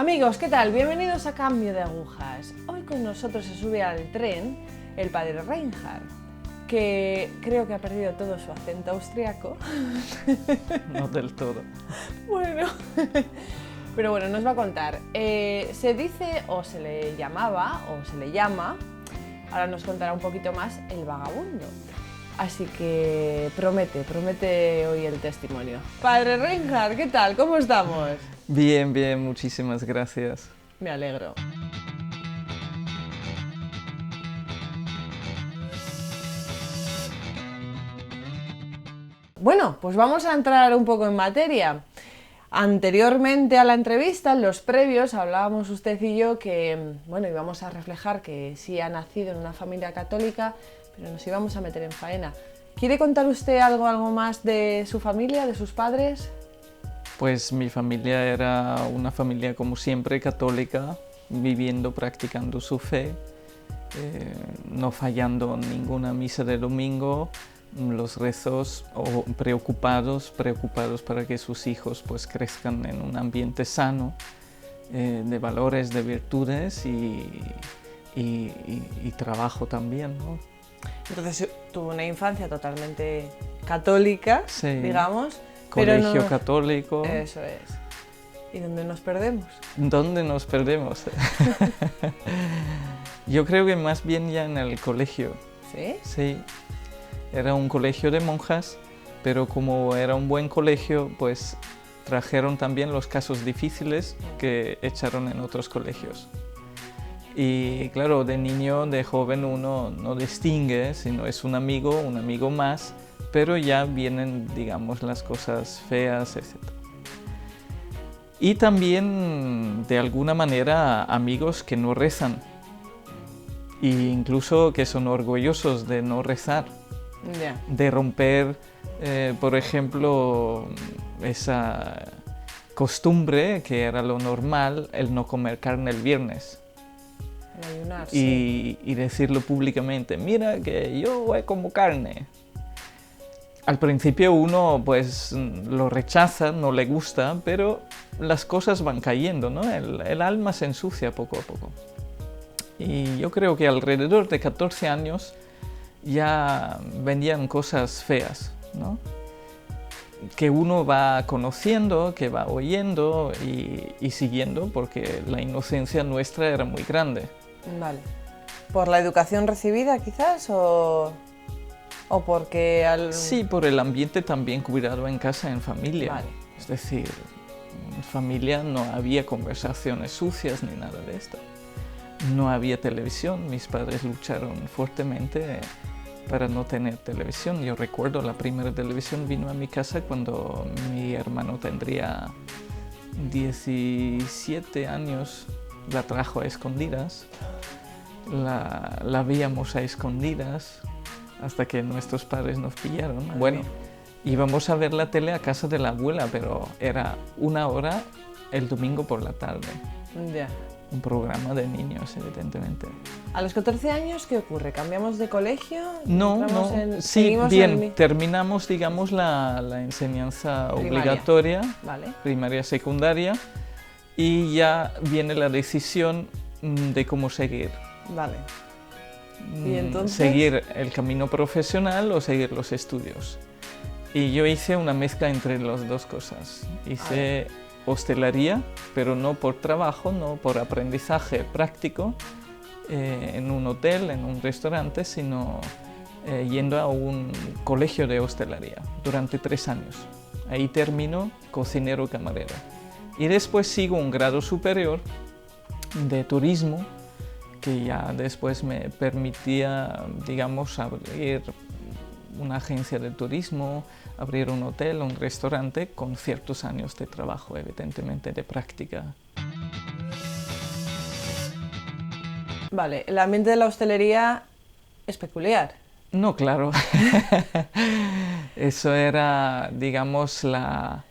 Amigos, ¿qué tal? Bienvenidos a Cambio de Agujas. Hoy con nosotros se sube al tren el padre Reinhard, que creo que ha perdido todo su acento austriaco. No del todo. Bueno, pero bueno, nos va a contar. Se dice, o se le llamaba, o se le llama, ahora nos contará un poquito más, el vagabundo. Así que promete hoy el testimonio. Padre Reinhard, ¿qué tal? ¿Cómo estamos? Bien, bien, muchísimas gracias. Me alegro. Bueno, pues vamos a entrar un poco en materia. Anteriormente a la entrevista, en los previos, hablábamos usted y yo que, bueno, íbamos a reflejar que sí ha nacido en una familia católica, pero nos íbamos a meter en faena. ¿Quiere contar usted algo más de su familia, de sus padres? Pues mi familia era una familia como siempre católica, viviendo, practicando su fe, no fallando ninguna misa de domingo, los rezos, o preocupados para que sus hijos pues crezcan en un ambiente sano, de valores, de virtudes y trabajo también, ¿no? Entonces tuvo una infancia totalmente católica, Sí. digamos. Colegio pero no... católico. Eso es. ¿Y dónde nos perdemos? ¿Dónde nos perdemos? Yo creo que más bien ya en el colegio. ¿Sí? Sí. Era un colegio de monjas, pero como era un buen colegio, pues trajeron también los casos difíciles que echaron en otros colegios. Y claro, de niño, de joven, uno no distingue, sino es un amigo más, pero ya vienen, digamos, las cosas feas, etc. Y también, de alguna manera, amigos que no rezan, e incluso que son orgullosos de no rezar, de romper, por ejemplo, esa costumbre que era lo normal, el no comer carne el viernes. Ayunar, y decirlo públicamente, mira que yo como carne. Al principio uno pues lo rechaza, no le gusta, pero las cosas van cayendo, ¿no? El alma se ensucia poco a poco. Y yo creo que alrededor de 14 años ya venían cosas feas, ¿no? Que uno va conociendo, que va oyendo y siguiendo, porque la inocencia nuestra era muy grande. Vale. ¿Por la educación recibida quizás o porque Sí, por el ambiente también cuidado en casa, en familia. Vale. Es decir, en familia no había conversaciones sucias ni nada de esto. No había televisión, mis padres lucharon fuertemente para no tener televisión. Yo recuerdo la primera televisión vino a mi casa cuando mi hermano tendría 17 años. La trajo a escondidas, la veíamos a escondidas hasta que nuestros padres nos pillaron. Bueno, íbamos a ver la tele a casa de la abuela, pero era 1 hora el domingo por la tarde. Ya. Un programa de niños, evidentemente. ¿A los 14 años qué ocurre? ¿Cambiamos de colegio? No, sí, bien, terminamos, digamos, la enseñanza obligatoria, vale. Primaria, secundaria, y ya viene la decisión de cómo seguir. Vale. ¿Y entonces? Seguir el camino profesional o seguir los estudios. Y yo hice una mezcla entre las dos cosas. Hice hostelería, pero no por trabajo, no por aprendizaje práctico, en un hotel, en un restaurante, sino yendo a un colegio de hostelería durante 3 años. Ahí termino cocinero camarero. Y después sigo un grado superior de turismo, que ya después me permitía, digamos, abrir una agencia de turismo, abrir un hotel, un restaurante, con ciertos años de trabajo, evidentemente, de práctica. Vale, el ambiente de la hostelería es peculiar. No, claro. Eso era, digamos, la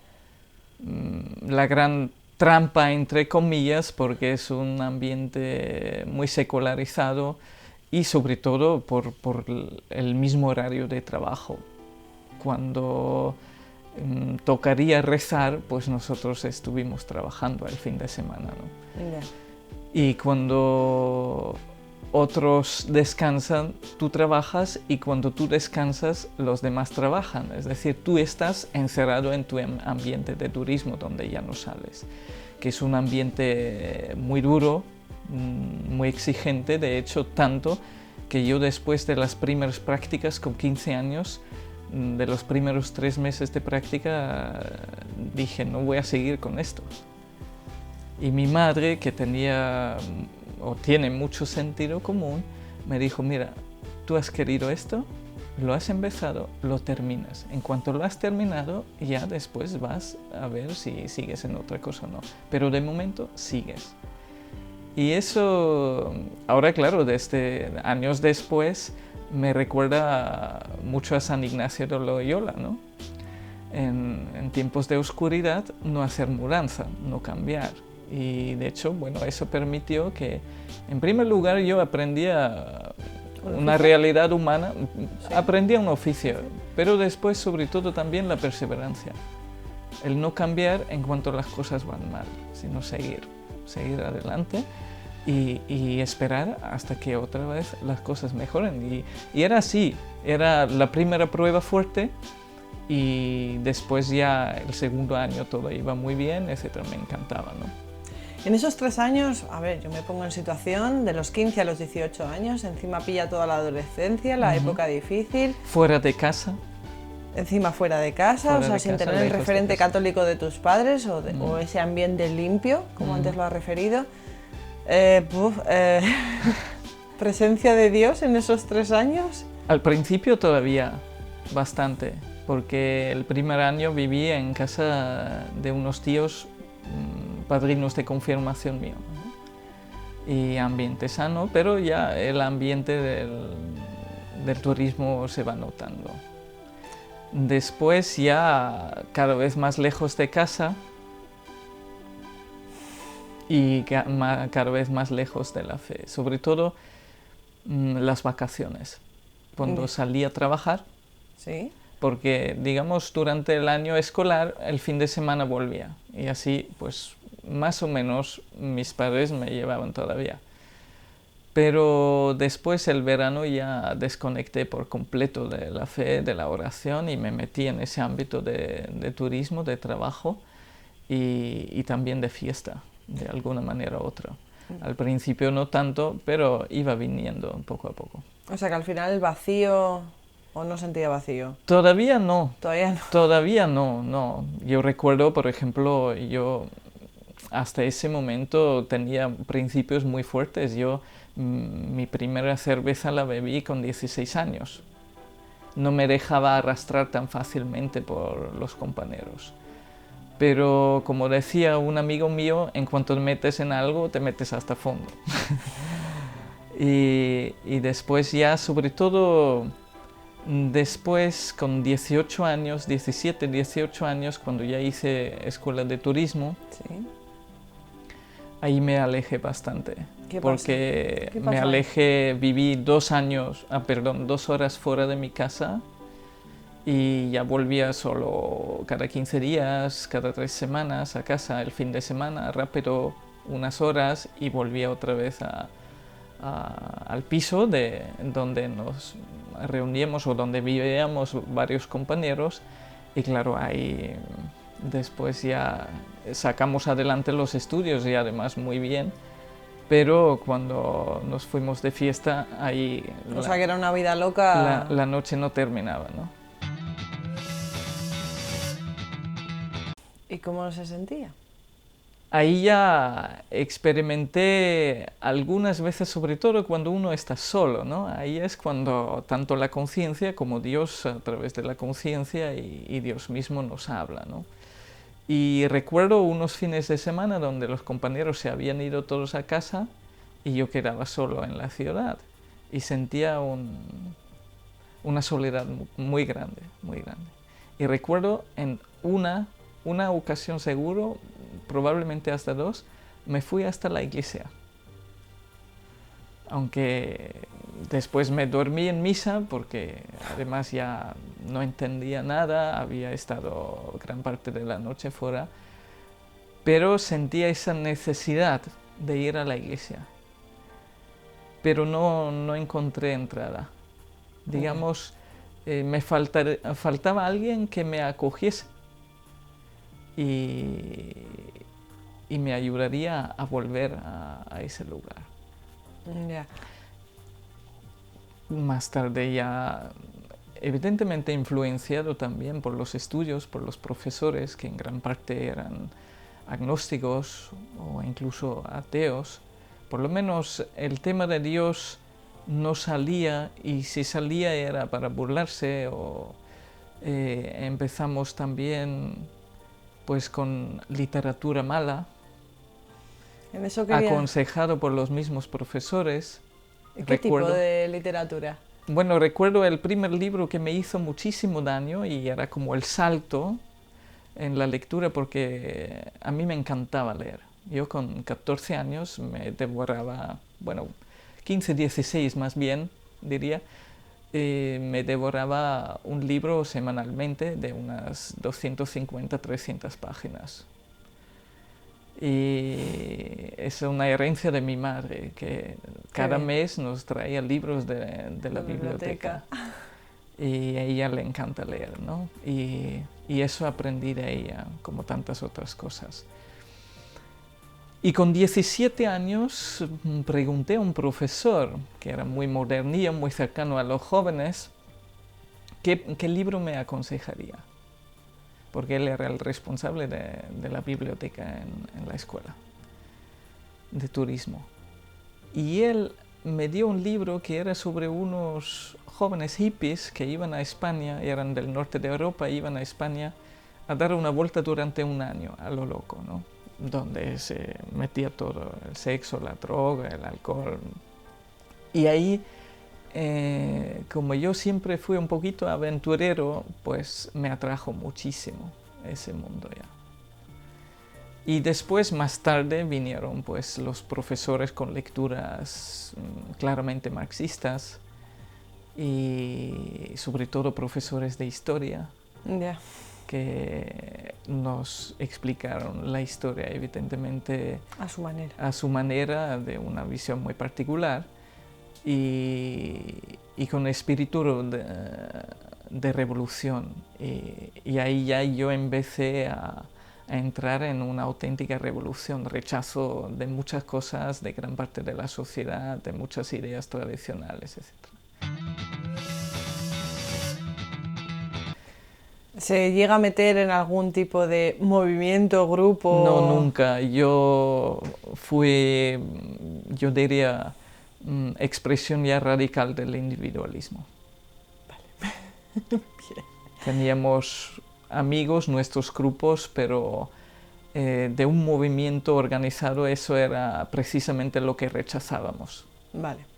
gran trampa, entre comillas, porque es un ambiente muy secularizado y sobre todo por el mismo horario de trabajo. Cuando tocaría rezar, pues nosotros estuvimos trabajando el fin de semana, ¿no? Ya. Y cuando otros descansan, tú trabajas, y cuando tú descansas, los demás trabajan. Es decir, tú estás encerrado en tu ambiente de turismo donde ya no sales, que es un ambiente muy duro, muy exigente, de hecho tanto que yo después de las primeras prácticas con 15 años, de los primeros 3 meses de práctica, dije no voy a seguir con esto. Y mi madre, que tenía o tiene mucho sentido común, me dijo, mira, tú has querido esto, lo has empezado, lo terminas. En cuanto lo has terminado, ya después vas a ver si sigues en otra cosa o no. Pero de momento sigues. Y eso, ahora claro, desde años después, me recuerda mucho a San Ignacio de Loyola, ¿no? En tiempos de oscuridad, no hacer mudanza, no cambiar. Y de hecho, bueno, eso permitió que, en primer lugar, yo aprendía una realidad humana, sí. Aprendía un oficio, pero después, sobre todo, también la perseverancia. El no cambiar en cuanto las cosas van mal, sino seguir adelante y esperar hasta que otra vez las cosas mejoren. Y era así, era la primera prueba fuerte, y después ya el segundo año todo iba muy bien, etcétera, me encantaba, ¿no? En esos 3 años, a ver, yo me pongo en situación de los 15 a los 18 años, encima pilla toda la adolescencia, la época difícil. Fuera de casa. Encima fuera de casa, o sea, sin tener el referente católico de tus padres o ese ambiente limpio, como antes lo has referido. ¿Presencia de Dios en esos 3 años? Al principio todavía bastante, porque el primer año viví en casa de unos tíos padrinos de confirmación mío, ¿no? Y ambiente sano, pero ya el ambiente del turismo se va notando. Después ya cada vez más lejos de casa y cada vez más lejos de la fe, sobre todo las vacaciones, cuando salí a trabajar. ¿Sí? Porque, digamos, durante el año escolar, el fin de semana volvía. Y así, pues, más o menos mis padres me llevaban todavía. Pero después, el verano, ya desconecté por completo de la fe, de la oración, y me metí en ese ámbito de turismo, de trabajo y también de fiesta, de alguna manera u otra. Al principio no tanto, pero iba viniendo poco a poco. O sea que al final el vacío... ¿O no sentía vacío? Todavía no. ¿Todavía no? Todavía no, no. Yo recuerdo, por ejemplo, yo hasta ese momento tenía principios muy fuertes. Yo mi primera cerveza la bebí con 16 años. No me dejaba arrastrar tan fácilmente por los compañeros. Pero como decía un amigo mío, en cuanto te metes en algo, te metes hasta fondo. y después ya, sobre todo... Después, con 18 años, 17, 18 años, cuando ya hice escuela de turismo, ¿sí? Ahí me alejé bastante. ¿Qué porque pasa? ¿Qué pasó me ahí? alejé, viví 2 horas fuera de mi casa y ya volvía solo cada 15 días, cada 3 semanas a casa el fin de semana, rápido unas horas y volvía otra vez al piso donde nos reuníamos o donde vivíamos varios compañeros, y claro, ahí después ya sacamos adelante los estudios y además muy bien, pero cuando nos fuimos de fiesta, ahí O sea que era una vida loca. la noche no terminaba, ¿no? ¿Y cómo se sentía? Ahí ya experimenté algunas veces, sobre todo cuando uno está solo, ¿no? Ahí es cuando tanto la conciencia como Dios, a través de la conciencia y Dios mismo nos habla, ¿no? Y recuerdo unos fines de semana donde los compañeros se habían ido todos a casa y yo quedaba solo en la ciudad y sentía una soledad muy grande, muy grande. Y recuerdo en una ocasión seguro, probablemente hasta 2, me fui hasta la iglesia aunque después me dormí en misa porque además ya no entendía nada, había estado gran parte de la noche fuera, pero sentía esa necesidad de ir a la iglesia, pero no encontré entrada. Digamos, me faltaba alguien que me acogiese y me ayudaría a volver a ese lugar. Ya. Más tarde ya, evidentemente influenciado también por los estudios, por los profesores, que en gran parte eran agnósticos o incluso ateos, por lo menos el tema de Dios no salía, y si salía era para burlarse, o empezamos también pues con literatura mala, En eso quería... aconsejado por los mismos profesores. ¿Qué tipo de literatura? Bueno, recuerdo el primer libro que me hizo muchísimo daño y era como el salto en la lectura, porque a mí me encantaba leer. Yo con 14 años me devoraba, bueno, 15, 16 más bien, diría, me devoraba un libro semanalmente de unas 250, 300 páginas. Y es una herencia de mi madre, que cada mes nos traía libros de la biblioteca. Y a ella le encanta leer, ¿no? Y eso aprendí de ella, como tantas otras cosas. Y con 17 años pregunté a un profesor, que era muy modernillo, muy cercano a los jóvenes, qué libro me aconsejaría, porque él era el responsable de la biblioteca en la escuela de turismo. Y él me dio un libro que era sobre unos jóvenes hippies que iban a España, eran del norte de Europa, iban a España a dar una vuelta durante un año, a lo loco, ¿no? Donde se metía todo, el sexo, la droga, el alcohol. Y ahí, como yo siempre fui un poquito aventurero, pues me atrajo muchísimo ese mundo ya. Y después, más tarde, vinieron pues los profesores con lecturas claramente marxistas, y sobre todo profesores de historia, que nos explicaron la historia evidentemente a su manera, de una visión muy particular, y con espíritu de revolución. Y ahí ya yo empecé a entrar en una auténtica revolución, rechazo de muchas cosas, de gran parte de la sociedad, de muchas ideas tradicionales, etc. ¿Se llega a meter en algún tipo de movimiento, grupo? No, nunca. Yo fui, yo diría, expresión ya radical del individualismo. Vale. Bien. Teníamos amigos, nuestros grupos, pero de un movimiento organizado, eso era precisamente lo que rechazábamos. Vale.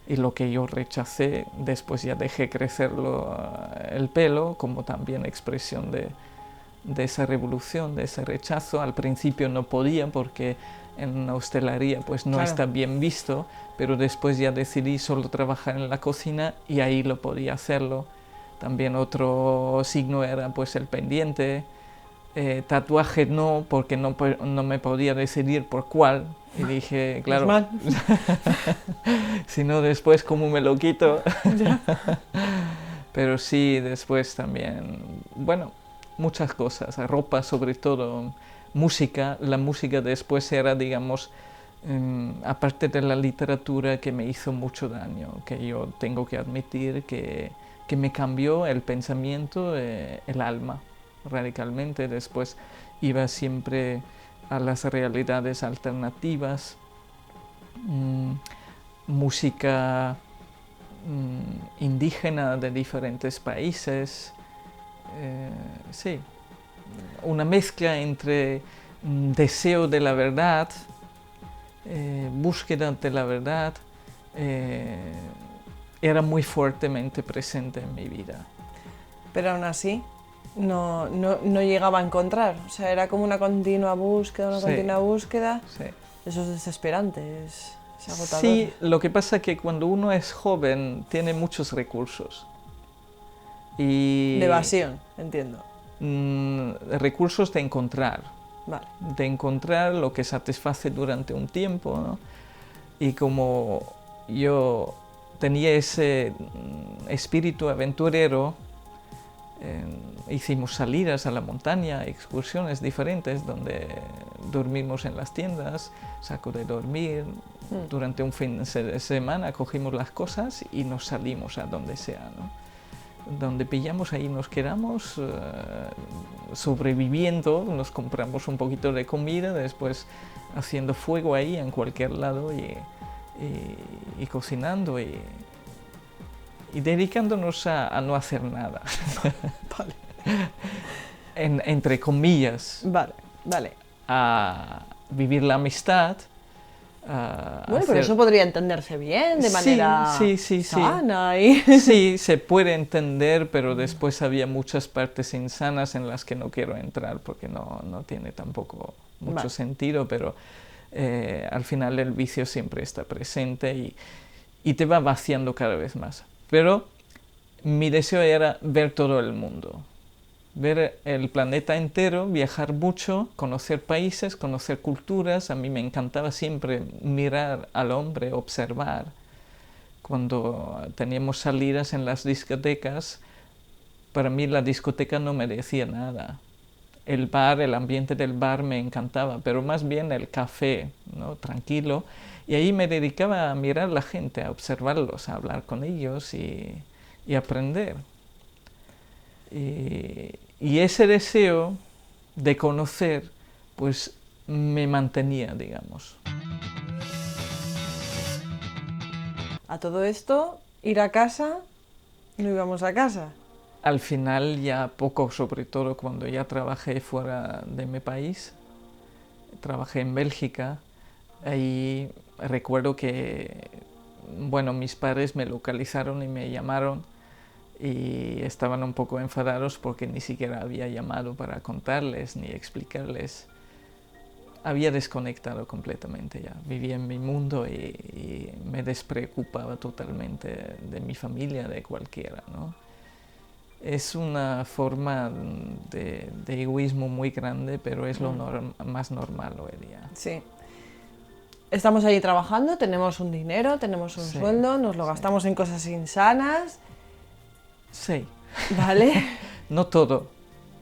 Y lo que yo rechacé, después ya dejé crecer el pelo, como también expresión de esa revolución, de ese rechazo. Al principio no podía, porque en hostelería pues no está bien visto, pero después ya decidí solo trabajar en la cocina y ahí lo podía hacerlo. También otro signo era pues el pendiente. Tatuaje no, porque no me podía decidir por cuál. Y dije, claro, si no después cómo me lo quito. Pero sí, después también, bueno, muchas cosas, ropa sobre todo, música. La música después era, digamos, aparte de la literatura, que me hizo mucho daño, que yo tengo que admitir que me cambió el pensamiento, el alma, radicalmente. Después iba siempre a las realidades alternativas, música indígena de diferentes países, sí, una mezcla entre deseo de la verdad, búsqueda de la verdad, era muy fuertemente presente en mi vida. Pero aún así no llegaba a encontrar, o sea, era como una continua búsqueda, continua búsqueda. Sí. Eso es desesperante. Es agotador. Sí, lo que pasa es que cuando uno es joven tiene muchos recursos. Y, De evasión, entiendo. Recursos de encontrar. Vale. De encontrar lo que satisface durante un tiempo, ¿no? Y como yo tenía ese espíritu aventurero, hicimos salidas a la montaña, excursiones diferentes donde dormimos en las tiendas, saco de dormir. Durante un fin de semana cogimos las cosas y nos salimos a donde sea, ¿no? Donde pillamos ahí nos quedamos sobreviviendo, nos compramos un poquito de comida, después haciendo fuego ahí en cualquier lado y cocinando y dedicándonos a no hacer nada. Vale. Entre comillas. Vale, vale. A vivir la amistad. Bueno, pero eso podría entenderse bien, de manera sana. Sí, se puede entender, pero después había muchas partes insanas en las que no quiero entrar porque no tiene tampoco mucho sentido, pero al final el vicio siempre está presente y te va vaciando cada vez más. Pero mi deseo era ver todo el mundo. Ver el planeta entero, viajar mucho, conocer países, conocer culturas. A mí me encantaba siempre mirar al hombre, observar. Cuando teníamos salidas en las discotecas, para mí la discoteca no me decía nada. El bar, el ambiente del bar me encantaba, pero más bien el café, ¿no? Tranquilo. Y ahí me dedicaba a mirar a la gente, a observarlos, a hablar con ellos y aprender. Y ese deseo de conocer, pues me mantenía, digamos. A todo esto, ir a casa, no íbamos a casa. Al final ya poco, sobre todo cuando ya trabajé fuera de mi país, trabajé en Bélgica, ahí recuerdo que, bueno, mis padres me localizaron y me llamaron y estaban un poco enfadados porque ni siquiera había llamado para contarles ni explicarles. Había desconectado completamente ya, vivía en mi mundo y me despreocupaba totalmente de mi familia, de cualquiera, ¿no? Es una forma de egoísmo muy grande, pero es lo más normal hoy día. Sí. Estamos ahí trabajando, tenemos un dinero, tenemos un sueldo, nos lo gastamos en cosas insanas. Sí. ¿Vale? No todo.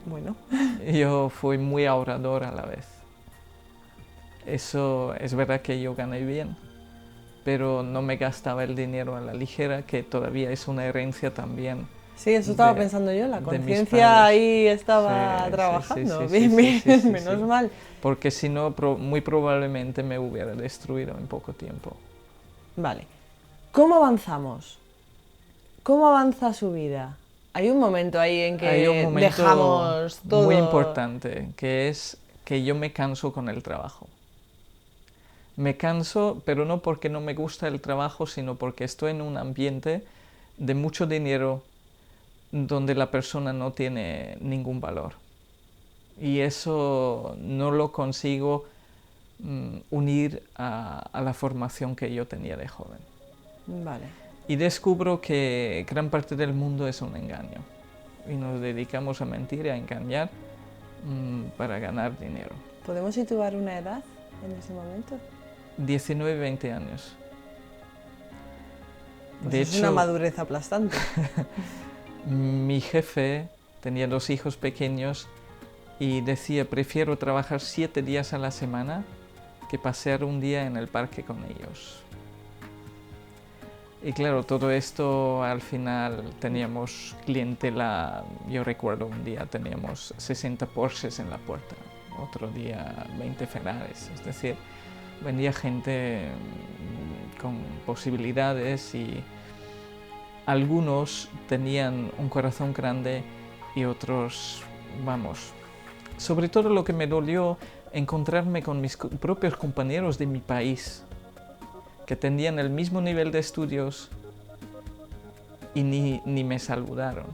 Bueno. Yo fui muy ahorrador a la vez. Eso es verdad que yo gané bien, pero no me gastaba el dinero a la ligera, que todavía es una herencia también. Sí, eso estaba pensando yo, la conciencia ahí estaba trabajando. Menos mal. Porque si no, muy probablemente me hubiera destruido en poco tiempo. Vale. ¿Cómo avanzamos? ¿Cómo avanza su vida? Hay un momento ahí en que dejamos todo. Muy importante, que es que yo me canso con el trabajo. Me canso, pero no porque no me gusta el trabajo, sino porque estoy en un ambiente de mucho dinero donde la persona no tiene ningún valor. Y eso no lo consigo unir a la formación que yo tenía de joven. Vale. Y descubro que gran parte del mundo es un engaño. Y nos dedicamos a mentir y a engañar para ganar dinero. ¿Podemos situar una edad en ese momento? 19, 20 años. Pues de hecho, una madurez aplastante. Mi jefe tenía 2 hijos pequeños y decía: prefiero trabajar 7 días a la semana que pasear un día en el parque con ellos. Y claro, todo esto al final teníamos clientela. Yo recuerdo un día teníamos 60 Porsches en la puerta, otro día 20 Ferraris, es decir, venía gente con posibilidades y algunos tenían un corazón grande y otros, vamos, sobre todo lo que me dolió, encontrarme con mis propios compañeros de mi país, que tenían el mismo nivel de estudios y ni me saludaron.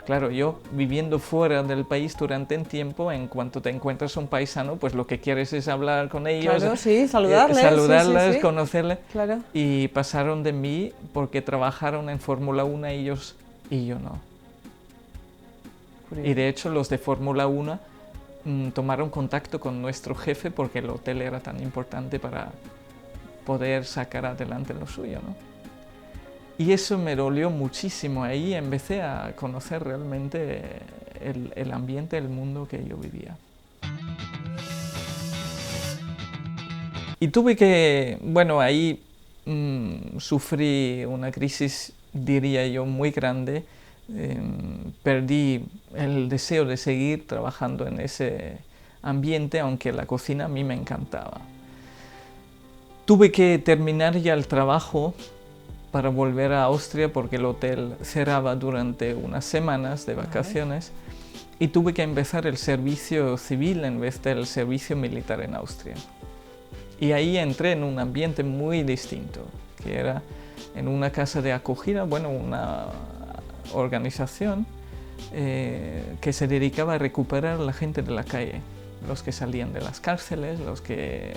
Claro, yo viviendo fuera del país durante un tiempo, en cuanto te encuentras un paisano, pues lo que quieres es hablar con ellos, Claro, sí, saludarles, saludarles, sí. conocerles. Claro. Y pasaron de mí porque trabajaron en Fórmula 1 ellos y yo no. Curioso. Y de hecho los de Fórmula 1 tomaron contacto con nuestro jefe porque el hotel era tan importante para poder sacar adelante lo suyo, ¿no? Y eso me dolió muchísimo. Ahí empecé a conocer realmente el ambiente, el mundo que yo vivía. Y tuve que, bueno, ahí sufrí una crisis, diría yo, muy grande. Perdí el deseo de seguir trabajando en ese ambiente, aunque la cocina a mí me encantaba. Tuve que terminar ya el trabajo para volver a Austria porque el hotel cerraba durante unas semanas de vacaciones y tuve que empezar el servicio civil en vez del servicio militar en Austria. Y ahí entré en un ambiente muy distinto, que era en una casa de acogida, bueno, una organización que se dedicaba a recuperar a la gente de la calle, los que salían de las cárceles, los que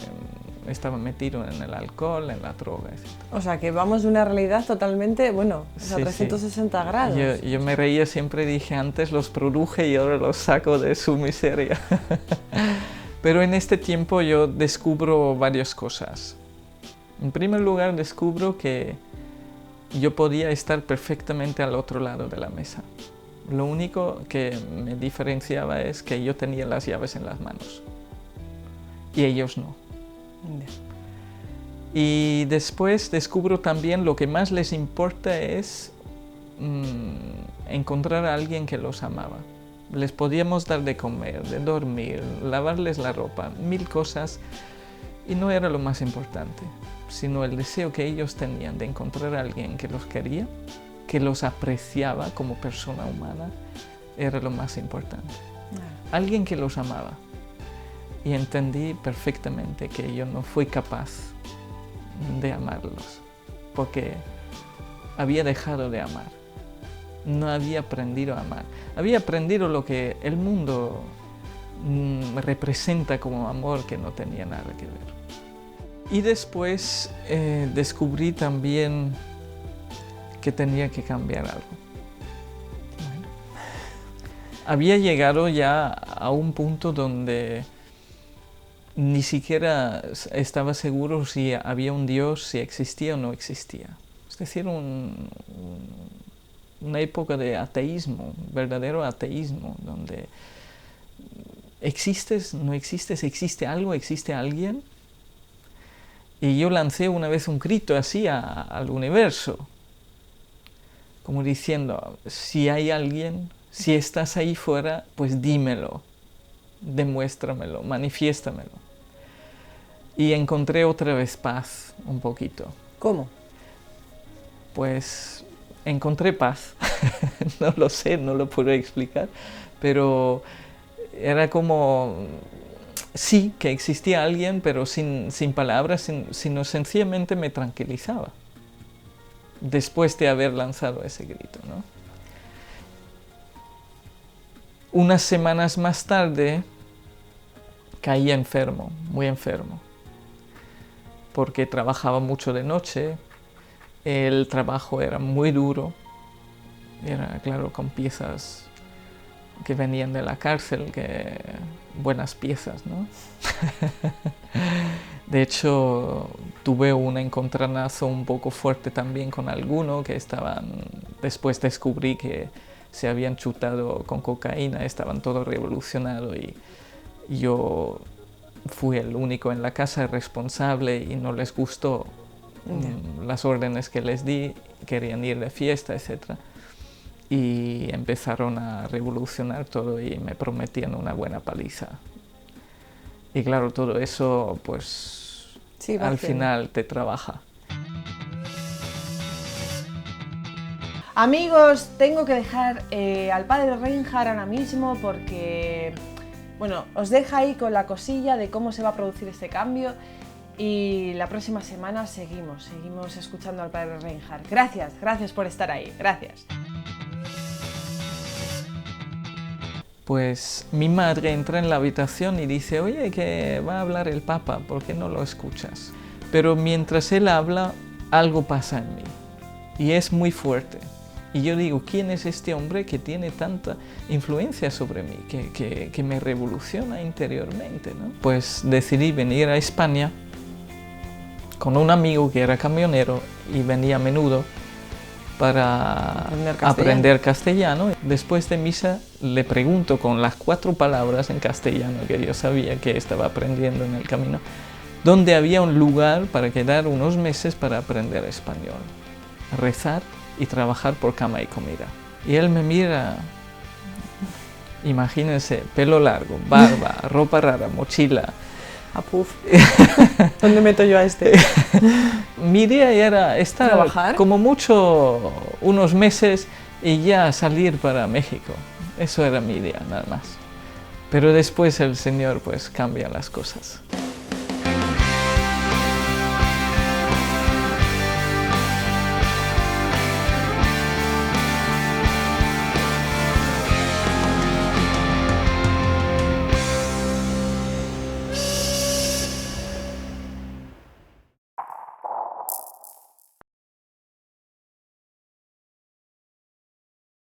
estaban metidos en el alcohol, en la droga, etc. O sea, que vamos de una realidad totalmente, bueno, a 360 grados. Yo me reía, siempre dije, antes los produje y ahora los saco de su miseria. Pero en este tiempo yo descubro varias cosas. En primer lugar, descubro que yo podía estar perfectamente al otro lado de la mesa. Lo único que me diferenciaba es que yo tenía las llaves en las manos y ellos no. Y después descubro también lo que más les importa es encontrar a alguien que los amaba. Les podíamos dar de comer, de dormir, lavarles la ropa, 1000 cosas, y no era lo más importante, sino el deseo que ellos tenían de encontrar a alguien que los quería, que los apreciaba como persona humana, era lo más importante. Alguien que los amaba. Y entendí perfectamente que yo no fui capaz de amarlos, porque había dejado de amar. No había aprendido a amar. Había aprendido lo que el mundo representa como amor, que no tenía nada que ver. Y después descubrí también que tenía que cambiar algo. Bueno, había llegado ya a un punto donde ni siquiera estaba seguro si había un Dios, si existía o no existía. Es decir, una época de ateísmo, verdadero ateísmo, donde existes, no existes, existe algo, existe alguien. Y yo lancé una vez un grito así al universo, como diciendo, si hay alguien, si estás ahí fuera, pues dímelo, demuéstramelo, manifiéstamelo. Y encontré otra vez paz, un poquito. ¿Cómo? Pues encontré paz, no lo sé, no lo puedo explicar, pero era como, sí, que existía alguien, pero sin palabras, sino sencillamente me tranquilizaba, después de haber lanzado ese grito, ¿no? Unas semanas más tarde caí enfermo, muy enfermo, porque trabajaba mucho de noche. El trabajo era muy duro, era, claro, con piezas que venían de la cárcel, buenas piezas, ¿no? De hecho, tuve un encontronazo un poco fuerte también con alguno que después descubrí que se habían chutado con cocaína, estaban todos revolucionados y yo fui el único en la casa responsable y no les gustó las órdenes que les di, querían ir de fiesta, etc. Y empezaron a revolucionar todo y me prometían una buena paliza. Y claro, todo eso pues sí, al final te trabaja. Amigos, tengo que dejar al padre Reinhard ahora mismo porque, bueno, os deja ahí con la cosilla de cómo se va a producir este cambio. Y la próxima semana seguimos escuchando al padre Reinhard. Gracias por estar ahí, gracias. pues mi madre entra en la habitación y dice, oye, que va a hablar el Papa, ¿por qué no lo escuchas? Pero mientras él habla, algo pasa en mí y es muy fuerte. Y yo digo, ¿quién es este hombre que tiene tanta influencia sobre mí, que me revoluciona interiormente, ¿no? Pues decidí venir a España con un amigo que era camionero y venía a menudo para aprender castellano. Después de misa le pregunto con las 4 palabras en castellano que yo sabía que estaba aprendiendo en el camino, dónde había un lugar para quedar unos meses para aprender español, rezar y trabajar por cama y comida. Y él me mira, imagínense, pelo largo, barba, ropa rara, mochila. Ah, puf. ¿Dónde meto yo a este? Mi idea era estar ¿Trabajar? como mucho unos meses y ya salir para México. Eso era mi idea, nada más. Pero después el Señor pues cambia las cosas.